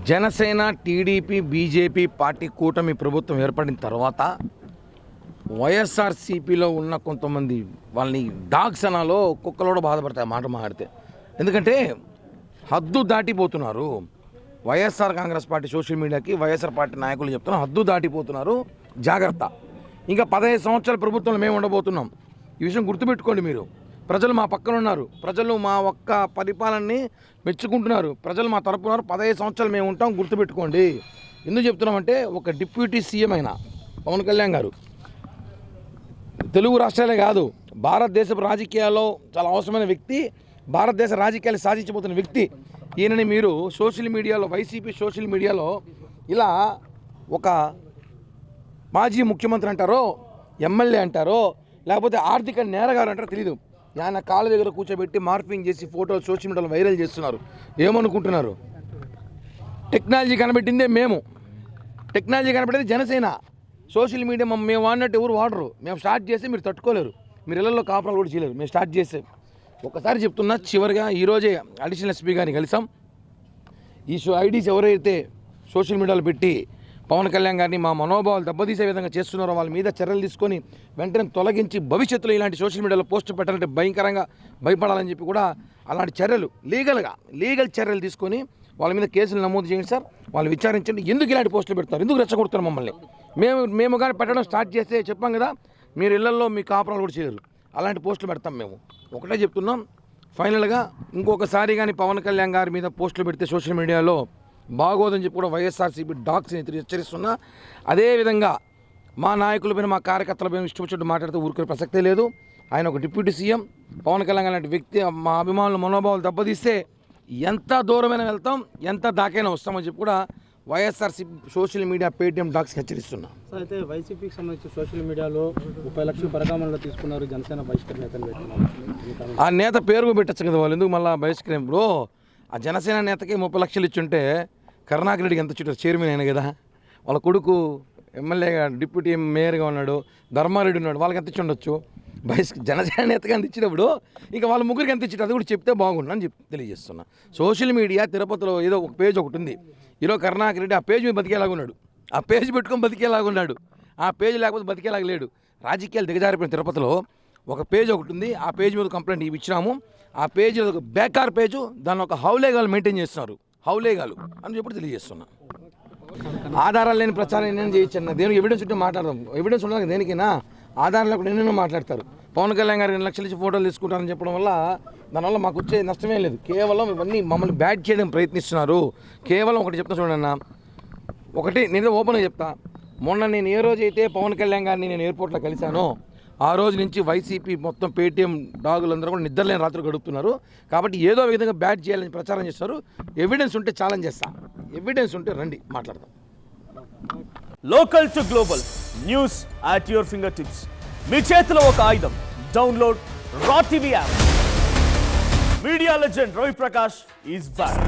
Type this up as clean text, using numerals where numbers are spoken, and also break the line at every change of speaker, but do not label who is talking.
Janasena TDP BJP party కూటమి ప్రభుత్వం ఏర్పడిన తర్వాత వైఎస్ఆర్సీపీలో ఉన్న కొంతమంది వాళ్ళని డాగ్స్ అనాలో కుక్కలు కూడా బాధపడతాయి మాట మాట్లాడితే. ఎందుకంటే హద్దు దాటిపోతున్నారు. వైఎస్ఆర్ కాంగ్రెస్ పార్టీ సోషల్ మీడియాకి వైఎస్ఆర్ పార్టీ నాయకులు చెప్తున్నారు, హద్దు దాటిపోతున్నారు, జాగ్రత్త. ఇంకా 15 సంవత్సరాల ప్రభుత్వంలో మేము ఉండబోతున్నాం. ఈ విషయం గుర్తుపెట్టుకోండి మీరు. ప్రజలు మా పక్కన ఉన్నారు, ప్రజలు మా ఒక్క పరిపాలనని మెచ్చుకుంటున్నారు, ప్రజలు మా తరపున ఉన్నారు. 15 సంవత్సరాలు మేము ఉంటాం, గుర్తుపెట్టుకోండి. ఎందుకు చెప్తున్నామంటే ఒక డిప్యూటీ సీఎం అయిన పవన్ కళ్యాణ్ గారు తెలుగు రాష్ట్రాలే కాదు భారతదేశపు రాజకీయాల్లో చాలా అవసరమైన వ్యక్తి, భారతదేశ రాజకీయాలు సాధించబోతున్న వ్యక్తి. ఈయనని మీరు సోషల్ మీడియాలో, వైసీపీ సోషల్ మీడియాలో ఇలా ఒక మాజీ ముఖ్యమంత్రి అంటారో, ఎమ్మెల్యే అంటారో, లేకపోతే ఆర్థిక నేరగారు అంటారో తెలియదు. ఆయన కాళ్ళ దగ్గర కూర్చోబెట్టి మార్పింగ్ చేసి ఫోటోలు సోషల్ మీడియాలో వైరల్ చేస్తున్నారు. ఏమనుకుంటున్నారు? టెక్నాలజీ కనబెట్టిందే మేము, టెక్నాలజీ కనబెట్టింది జనసేన. సోషల్ మీడియా మేము వాడినట్టు ఎవరు వాడరు. మేము స్టార్ట్ చేస్తే మీరు తట్టుకోలేరు, మీరు ఇళ్లలో కాపురాలు కూడా చేయలేరు. మేము స్టార్ట్ చేస్తే ఒకసారి చెప్తున్నా, చివరిగా ఈరోజే అడిషనల్ ఎస్పీ గారిని కలిసాం. ఈ ఐడీస్ ఎవరైతే సోషల్ మీడియాలో పెట్టి పవన్ కళ్యాణ్ గారిని మా మనోభావాలు దెబ్బతీసే విధంగా చేస్తున్నారో వాళ్ళ మీద చర్యలు తీసుకొని వెంటనే తొలగించి భవిష్యత్తులో ఇలాంటి సోషల్ మీడియాలో పోస్ట్ పెట్టాలంటే భయంకరంగా భయపడాలని చెప్పి కూడా అలాంటి చర్యలు లీగల్ చర్యలు తీసుకొని వాళ్ళ మీద కేసులు నమోదు చేయండి సార్, వాళ్ళు విచారించండి. ఎందుకు ఇలాంటి పోస్టులు పెడతారు, ఎందుకు రెచ్చగొడుతున్నారు మమ్మల్ని? మేము కానీ పెట్టడం స్టార్ట్ చేస్తే చెప్పాం కదా, మీరు ఇళ్లలో మీ కాపురాలు కూడా చేయరు, అలాంటి పోస్టులు పెడతాం మేము. ఒకటే చెప్తున్నాం, ఫైనల్గా ఇంకొకసారి కానీ పవన్ కళ్యాణ్ గారి మీద పోస్టులు పెడితే సోషల్ మీడియాలో బాగోదని చెప్పి కూడా వైఎస్ఆర్సీపీ డాగ్స్ని హెచ్చరిస్తున్నా. అదేవిధంగా మా నాయకుల పైన, మా కార్యకర్తల పైన ఇష్టం వచ్చినట్టు మాట్లాడితే ఊరుకునే ప్రసక్తే లేదు. ఆయన ఒక డిప్యూటీ సీఎం, పవన్ కళ్యాణ్ లాంటి వ్యక్తి మా అభిమానుల మనోభావాలు దెబ్బతీస్తే ఎంత దూరమైనా వెళ్తాం, ఎంత దాకైనా వస్తామని చెప్పి కూడా వైఎస్ఆర్సీపీ సోషల్ మీడియా పేటీఎం డాగ్స్కి హెచ్చరిస్తున్నాం.
అయితే వైసీపీకి సంబంధించి సోషల్ మీడియాలో 30 లక్షల పరిగామనలో తీసుకున్నారు, జనసేన బహిష్కరణ నేతలు పెట్టుకున్నారు.
ఆ నేత పేరు పెట్టచ్చు కదా, వాళ్ళు ఎందుకు మళ్ళీ బహిష్కరణ? ఇప్పుడు ఆ జనసేన నేతకి 30 లక్షలు ఇచ్చుంటే కరుణాకర్ రెడ్డికి ఎంత చుట్టారు? చైర్మన్ అయినా కదా, వాళ్ళ కొడుకు ఎమ్మెల్యేగా డిప్యూటీ మేయర్గా ఉన్నాడు, ధర్మారెడ్డి ఉన్నాడు, వాళ్ళకి ఎంత ఇచ్చి ఉండొచ్చు? జనసేన నేతగా ఎంత ఇచ్చినప్పుడు ఇంకా వాళ్ళ ముగ్గురికి ఎంత ఇచ్చారు అది కూడా చెప్తే బాగుంటుందని చెప్పి తెలియజేస్తున్నా. సోషల్ మీడియా తిరుపతిలో ఏదో ఒక పేజ్ ఒకటి ఉంది, ఈరోజు కరుణాకర్ రెడ్డి ఆ పేజ్ మీద బతికేలాగున్నాడు, ఆ పేజ్ పెట్టుకొని బతికేలాగున్నాడు, ఆ పేజ్ లేకపోతే బతికేలాగా లేడు. రాజకీయాలు దిగజారిపోయిన తిరుపతిలో ఒక పేజ్ ఒకటి ఉంది, ఆ పేజ్ మీద కంప్లైంట్ ఇచ్చినాము. ఆ పేజ్ ఒక బేకార్ పేజు, దాన్ని ఒక హౌలేగాలు మెయింటైన్ చేస్తున్నారు, హౌలేగాలు అని చెప్పి తెలియజేస్తున్నా. ఆధారాలు లేని ప్రచారం ఏమైనా చేయొచ్చు అన్న, దేనికి ఎవిడెన్స్ ఉంటే మాట్లాడదాం. ఎవిడెన్స్ ఉండదు దేనికైనా, ఆధారాలు లేకుండా ఎన్నెన్నో మాట్లాడతారు. పవన్ కళ్యాణ్ గారు 2 లక్షలు ఇచ్చి ఫోటోలు తీసుకుంటారని చెప్పడం వల్ల దానివల్ల మాకు వచ్చే నష్టమే లేదు. కేవలం ఇవన్నీ మమ్మల్ని బ్యాడ్ చేయడం ప్రయత్నిస్తున్నారు. కేవలం ఒకటి చెప్తా చూడన్న, ఒకటి నేను ఓపెన్గా చెప్తా. మొన్న నేను ఏ రోజైతే పవన్ కళ్యాణ్ గారిని నేను ఎయిర్పోర్ట్లో కలిశానో ఆ రోజు నుంచి వైసీపీ మొత్తం పేటీఎం డాగులందరూ కూడా నిద్రలేని రాత్రులు గడుపుతున్నారు. కాబట్టి ఏదో విధంగా బ్యాడ్ చేయాలని ప్రచారం చేస్తారు. ఎవిడెన్స్ ఉంటే ఛాలెంజ్ చేస్తా, ఎవిడెన్స్ ఉంటే రండి మాట్లాడదాం.
Local to global news at your fingertips. మీ చేతిలో ఒక ఆయుధం. Download raw TV app. Media legend Ravi Prakash is back.